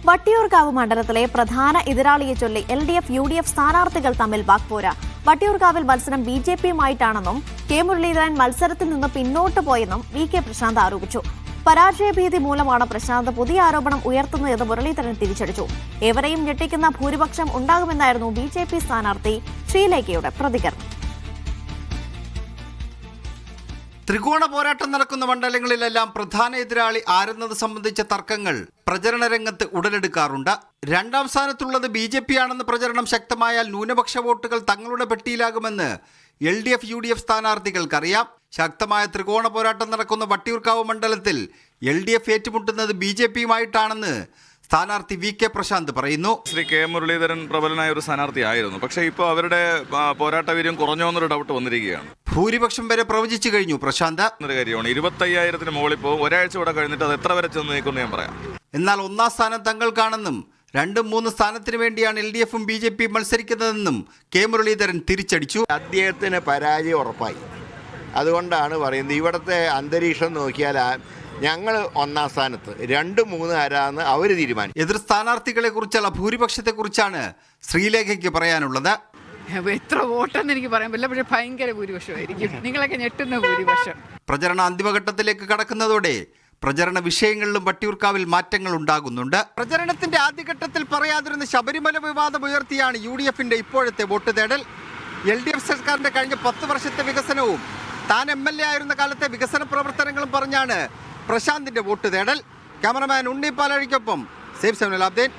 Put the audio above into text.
വട്ടിയൂർക്കാവ് മണ്ഡലത്തിലെ പ്രധാന എതിരാളിയെ ചൊല്ലി LDF UDF സ്ഥാനാർത്ഥികൾ തമ്മിൽ വാക്പോര. വട്ടിയൂർക്കാവിൽ മത്സരം BJPയുമായിട്ടാണെന്നും കെ മുരളീധരൻ മത്സരത്തിൽ നിന്ന് പിന്നോട്ട് പോയെന്നും VK പ്രശാന്ത് ആരോപിച്ചു. പരാജയഭീതി മൂലമാണ് പ്രശാന്ത് പുതിയ ആരോപണം ഉയർത്തുന്നതെന്ന് മുരളീധരൻ തിരിച്ചടിച്ചു. ഏവരെയും ഞെട്ടിക്കുന്ന ഭൂരിപക്ഷം ഉണ്ടാകുമെന്നായിരുന്നു BJP സ്ഥാനാർത്ഥി ശ്രീലേഖയുടെ പ്രതികരണം. ത്രികോണ പോരാട്ടം നടക്കുന്ന മണ്ഡലങ്ങളിലെല്ലാം പ്രധാന എതിരാളി ആരെന്നത് സംബന്ധിച്ച തർക്കങ്ങൾ പ്രചരണ രംഗത്ത് ഉടലെടുക്കാറുണ്ട്. രണ്ടാം സ്ഥാനത്തുള്ളത് BJP ആണെന്ന് പ്രചരണം ശക്തമായാൽ ന്യൂനപക്ഷ വോട്ടുകൾ തങ്ങളുടെ പെട്ടിയിലാകുമെന്ന് LDF UDF സ്ഥാനാർത്ഥികൾക്കറിയാം. ശക്തമായ ത്രികോണ പോരാട്ടം നടക്കുന്ന വട്ടിയൂർക്കാവ് മണ്ഡലത്തിൽ LDF ഏറ്റുമുട്ടുന്നത് BJPയുമായിട്ടാണെന്ന് സ്ഥാനാർത്ഥി VK പ്രശാന്ത് പറയുന്നു. ശ്രീ കെ മുരളീധരൻ പ്രബലനായ ഒരു സ്ഥാനാർത്ഥിയായിരുന്നു. പക്ഷേ ഇപ്പോൾ അവരുടെ പോരാട്ടവീര്യം കുറഞ്ഞോ എന്നൊരു ഡൗട്ട് വന്നിരിക്കുകയാണ്. ഭൂരിപക്ഷം വരെ പ്രവചിച്ചു കഴിഞ്ഞു പ്രശാന്ത്. ഒരു കാര്യമാണ് 25,000 മുകളിൽ പോകും. ഒരാഴ്ച കൂടെ കഴിഞ്ഞിട്ട് അത് എത്ര വരെ ചെന്ന് നിൽക്കുമെന്ന് ഞാൻ പറയാം. എന്നാൽ ഒന്നാം സ്ഥാനം തങ്ങൾക്കാണെന്നും 2-3 സ്ഥാനത്തിന് വേണ്ടിയാണ് LDFും BJPയും മത്സരിക്കുന്നതെന്നും കെ മുരളീധരൻ തിരിച്ചടിച്ചു. അദ്ദേഹത്തിന് പരാജയം ഉറപ്പായി. അതുകൊണ്ടാണ് പറയുന്നത് ഇവിടുത്തെ അന്തരീക്ഷം നോക്കിയാൽ ഞങ്ങൾ ഒന്നാം സ്ഥാനത്ത് 2-3 ആരാന്ന് അവർ തീരുമാനിച്ചു. എതിർ സ്ഥാനാർത്ഥികളെ കുറിച്ചുള്ള ഭൂരിപക്ഷത്തെ കുറിച്ചാണ് ശ്രീലേഖയ്ക്ക് പറയാനുള്ളത്. എത്ര വോട്ടെന്ന് എനിക്ക് പറയാൻ പറ്റില്ല, പക്ഷേ ഭയങ്കര ഭൂരിപക്ഷമായിരിക്കും. നിങ്ങളൊക്കെ ഞെട്ടുന്ന ഭൂരിപക്ഷം. പ്രചരണ അന്തിമഘട്ടത്തിലേക്ക് കടക്കുന്നതോടെ പ്രചരണ വിഷയങ്ങളിലും വട്ടിയൂർക്കാവിൽ മാറ്റങ്ങൾ ഉണ്ടാകുന്നുണ്ട്. പ്രചരണത്തിന്റെ ആദ്യഘട്ടത്തിൽ പറയാതിരുന്ന ശബരിമല വിവാദം ഉയർത്തിയാണ് UDFന്റെ ഇപ്പോഴത്തെ വോട്ട് തേടൽ. LDF സർക്കാരിന്റെ കഴിഞ്ഞ 10 വർഷത്തെ വികസനവും താൻ MLA ആയിരുന്ന കാലത്തെ വികസന പ്രവർത്തനങ്ങളും പറഞ്ഞാണ് പ്രശാന്തിന്റെ വോട്ട് തേടൽ. ക്യാമറമാൻ ഉണ്ണി പാലഴിക്കൊപ്പം സേഫ് 7 ലാബ്ദേൻ.